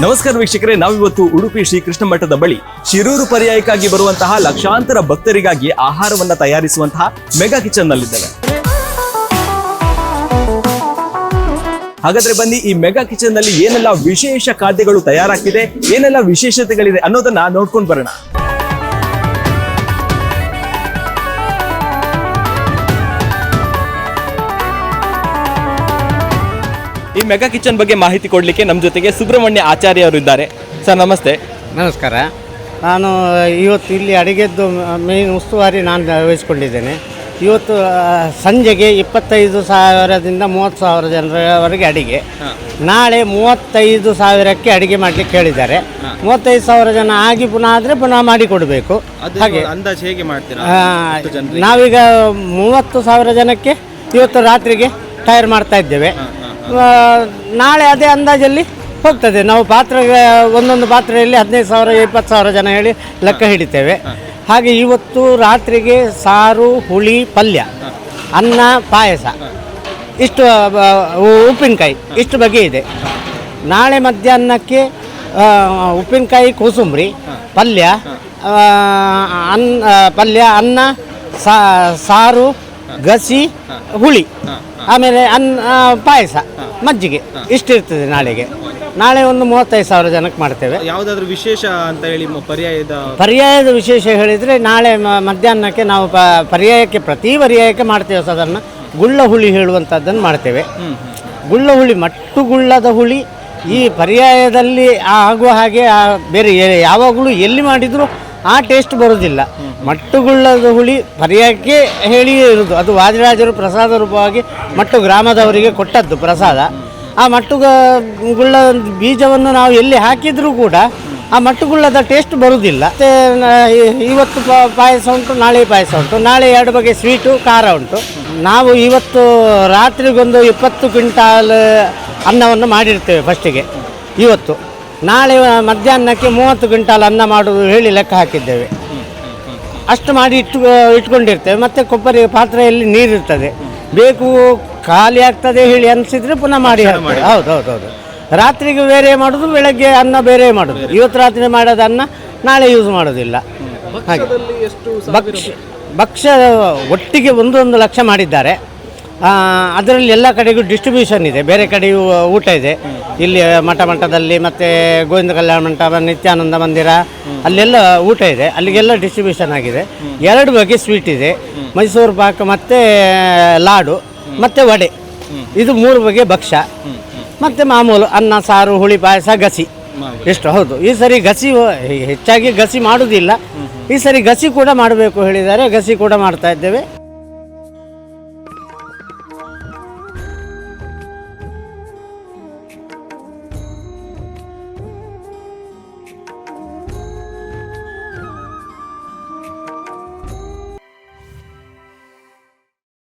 ನಮಸ್ಕಾರ ವೀಕ್ಷಕರೇ, ನಾವಿವತ್ತು ಉಡುಪಿ ಶ್ರೀ ಕೃಷ್ಣ ಮಠದ ಬಳಿ ಶಿರೂರು ಪರ್ಯಾಯಕ್ಕಾಗಿ ಬರುವಂತಹ ಲಕ್ಷಾಂತರ ಭಕ್ತರಿಗಾಗಿ ಆಹಾರವನ್ನ ತಯಾರಿಸುವಂತಹ ಮೆಗಾ ಕಿಚನ್ ನಲ್ಲಿದ್ದೇವೆ. ಹಾಗಾದ್ರೆ ಬನ್ನಿ, ಈ ಮೆಗಾ ಕಿಚನ್ ನಲ್ಲಿ ಏನೆಲ್ಲ ವಿಶೇಷ ಖಾದ್ಯಗಳು ತಯಾರಾಗ್ತಿದೆ, ಏನೆಲ್ಲ ವಿಶೇಷತೆಗಳಿದೆ ಅನ್ನೋದನ್ನ ನೋಡ್ಕೊಂಡು ಬರೋಣ. ಈ ಮೆಗಾ ಕಿಚನ್ ಬಗ್ಗೆ ಮಾಹಿತಿ ಕೊಡಲಿಕ್ಕೆ ನಮ್ಮ ಜೊತೆಗೆ ಸುಬ್ರಹ್ಮಣ್ಯ ಆಚಾರ್ಯ ಅವರು ಇದ್ದಾರೆ. ಸರ್ ನಮಸ್ತೆ. ನಮಸ್ಕಾರ. ನಾನು ಇವತ್ತು ಇಲ್ಲಿ ಅಡುಗೆದ್ದು ಮೇನ್ ಉಸ್ತುವಾರಿ ನಾನು ವಹಿಸ್ಕೊಂಡಿದ್ದೇನೆ. ಇವತ್ತು ಸಂಜೆಗೆ 25,000ದಿಂದ 30,000 ಜನರವರೆಗೆ ಅಡುಗೆ. ನಾಳೆ 35,000ಕ್ಕೆ ಅಡುಗೆ ಮಾಡಲಿಕ್ಕೆ ಹೇಳಿದ್ದಾರೆ. 35,000 ಜನ ಆಗಿ ಪುನಃ ಆದರೆ ಪುನಃ ಮಾಡಿಕೊಡಬೇಕು. ಹಾಗೆ ಅಂದಾಜು ಹೇಗೆ ಮಾಡ್ತೀರಾ? ನಾವೀಗ 30,000 ಜನಕ್ಕೆ ಇವತ್ತು ರಾತ್ರಿಗೆ ತಯಾರು ಮಾಡ್ತಾ ಇದ್ದೇವೆ. ನಾಳೆ ಅದೇ ಅಂದಾಜಲ್ಲಿ ಹೋಗ್ತದೆ. ನಾವು ಪಾತ್ರೆ ಒಂದೊಂದು ಪಾತ್ರೆಯಲ್ಲಿ 15,000 20,000 ಜನ ಹೇಳಿ ಲೆಕ್ಕ ಹಿಡಿತೇವೆ. ಹಾಗೆ ಇವತ್ತು ರಾತ್ರಿಗೆ ಸಾರು, ಹುಳಿ, ಪಲ್ಯ, ಅನ್ನ, ಪಾಯಸ, ಇಷ್ಟು ಉಪ್ಪಿನಕಾಯಿ ಇಷ್ಟು ಬಗೆ ಇದೆ. ನಾಳೆ ಮಧ್ಯಾಹ್ನಕ್ಕೆ ಉಪ್ಪಿನಕಾಯಿ, ಕೋಸಂಬರಿ, ಪಲ್ಯ, ಅನ್ನ, ಸಾರು, ಗಸಿ, ಹುಳಿ, ಆಮೇಲೆ ಪಾಯಸ, ಮಜ್ಜಿಗೆ ಇಷ್ಟಿರ್ತದೆ ನಾಳೆಗೆ. ನಾಳೆ ಒಂದು 35,000 ಜನಕ್ಕೆ ಮಾಡ್ತೇವೆ. ಯಾವುದಾದ್ರೂ ವಿಶೇಷ ಅಂತ ಹೇಳಿ ಪರ್ಯಾಯದ ವಿಶೇಷ ಹೇಳಿದರೆ ನಾಳೆ ಮಧ್ಯಾಹ್ನಕ್ಕೆ ನಾವು ಪ್ರತಿ ಪರ್ಯಾಯಕ್ಕೆ ಮಾಡ್ತೇವೆ. ಸಾಧಾರಣ ಗುಳ್ಳ ಹುಳಿ ಹೇಳುವಂಥದ್ದನ್ನು ಮಾಡ್ತೇವೆ. ಗುಳ್ಳ ಹುಳಿ, ಮಟ್ಟುಗುಳ್ಳದ ಹುಳಿ ಈ ಪರ್ಯಾಯದಲ್ಲಿ ಆಗುವ ಹಾಗೆ ಬೇರೆ ಯಾವಾಗಲೂ ಎಲ್ಲಿ ಮಾಡಿದರೂ ಆ ಟೇಸ್ಟ್ ಬರೋದಿಲ್ಲ. ಮಟ್ಟುಗುಳ್ಳದ ಹುಳಿ ಪರ್ಯಾಯಕ್ಕೆ ಹೇಳಿಯೇ ಇರೋದು. ಅದು ವಾದಿರಾಜರು ಪ್ರಸಾದ ರೂಪವಾಗಿ ಮಟ್ಟು ಗ್ರಾಮದವರಿಗೆ ಕೊಟ್ಟದ್ದು ಪ್ರಸಾದ. ಆ ಮಟ್ಟುಗುಳ್ಳ ಬೀಜವನ್ನು ನಾವು ಎಲ್ಲಿ ಹಾಕಿದರೂ ಕೂಡ ಆ ಮಟ್ಟುಗುಳ್ಳದ ಟೇಸ್ಟ್ ಬರುವುದಿಲ್ಲ. ಮತ್ತು ಇವತ್ತು ಪಾಯಸ ಉಂಟು, ನಾಳೆ ಪಾಯಸ ಉಂಟು, ನಾಳೆ 2 ಬಗೆ ಸ್ವೀಟು, ಖಾರ ಉಂಟು. ನಾವು ಇವತ್ತು ರಾತ್ರಿಗೊಂದು 20 ಕ್ವಿಂಟಾಲ್ ಅನ್ನವನ್ನು ಮಾಡಿರ್ತೇವೆ ಫಸ್ಟಿಗೆ. ಇವತ್ತು ನಾಳೆ ಮಧ್ಯಾಹ್ನಕ್ಕೆ 30 ಕ್ವಿಂಟಾಲ್ ಅನ್ನ ಮಾಡುವುದು ಹೇಳಿ ಲೆಕ್ಕ ಹಾಕಿದ್ದೇವೆ. ಅಷ್ಟು ಮಾಡಿ ಇಟ್ಕೊಂಡಿರ್ತೇವೆ. ಮತ್ತು ಕೊಬ್ಬರಿ ಪಾತ್ರೆಯಲ್ಲಿ ನೀರಿರ್ತದೆ, ಬೇಕು ಖಾಲಿ ಆಗ್ತದೆ ಹೇಳಿ ಅನಿಸಿದರೆ ಪುನಃ ಮಾಡಿ ಹಾಕ್ತೇವೆ. ಹೌದು. ರಾತ್ರಿಗೆ ಬೇರೆ ಮಾಡೋದು, ಬೆಳಗ್ಗೆ ಅನ್ನ ಬೇರೆ ಮಾಡೋದು. ಇವತ್ತು ರಾತ್ರಿ ಮಾಡೋದು ಅನ್ನ ನಾಳೆ ಯೂಸ್ ಮಾಡೋದಿಲ್ಲ. ಹಾಗೆ ಭಕ್ಷ್ಯ ಒಟ್ಟಿಗೆ 1 ಲಕ್ಷ ಮಾಡಿದ್ದಾರೆ. ಅದರಲ್ಲಿ ಎಲ್ಲ ಕಡೆಗೂ ಡಿಸ್ಟ್ರಿಬ್ಯೂಷನ್ ಇದೆ. ಬೇರೆ ಕಡೆಯೂ ಊಟ ಇದೆ. ಇಲ್ಲಿ ಮಠದಲ್ಲಿ ಮತ್ತು ಗೋವಿಂದ ಕಲ್ಯಾಣ ಮಂಟಪ, ನಿತ್ಯಾನಂದ ಮಂದಿರ, ಅಲ್ಲೆಲ್ಲ ಊಟ ಇದೆ. ಅಲ್ಲಿಗೆಲ್ಲ ಡಿಸ್ಟ್ರಿಬ್ಯೂಷನ್ ಆಗಿದೆ. 2 ಬಗೆ ಸ್ವೀಟ್ ಇದೆ, ಮೈಸೂರು ಪಾಕ ಮತ್ತು ಲಾಡು ಮತ್ತು ವಡೆ. ಇದು 3 ಬಗೆ ಭಕ್ಷ್ಯ. ಮತ್ತು ಮಾಮೂಲು ಅನ್ನ, ಸಾರು, ಹುಳಿ, ಪಾಯಸ, ಗಸಿ ಎಷ್ಟು. ಹೌದು, ಈ ಸರಿ ಗಸಿ ಹೆಚ್ಚಾಗಿ ಗಸಿ ಮಾಡೋದಿಲ್ಲ. ಈ ಸರಿ ಗಸಿ ಕೂಡ ಮಾಡಬೇಕು ಹೇಳಿದ್ದಾರೆ. ಗಸಿ ಕೂಡ ಮಾಡ್ತಾ ಇದ್ದೇವೆ.